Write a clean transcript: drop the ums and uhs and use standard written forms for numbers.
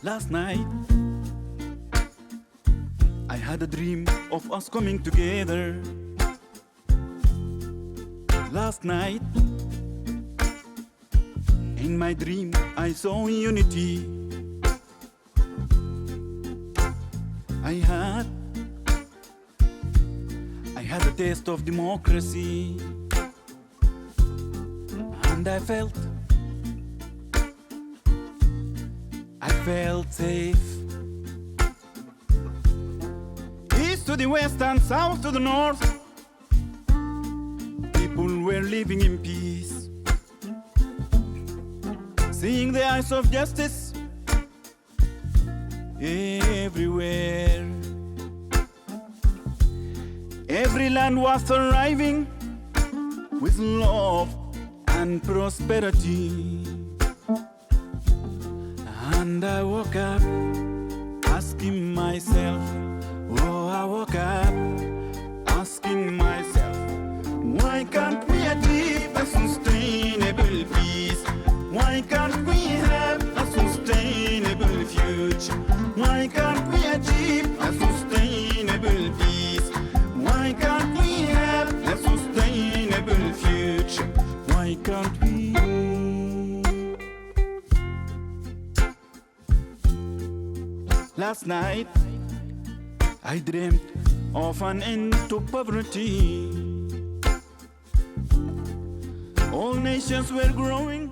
Last night I had a dream of us coming together. Last night in my dream I saw unity. I had a taste of democracy, and I felt safe. East to the west and south to the north, people were living in peace, seeing the eyes of justice everywhere. Every land was thriving with love and prosperity. And I woke up asking myself, oh, I woke up asking myself, why can't we achieve a sustainable peace? Why can't we have a sustainable future? Why can't we achieve a sustainable peace? Why can't we have a sustainable future? Why can't we? Last night, I dreamt of an end to poverty. All nations were growing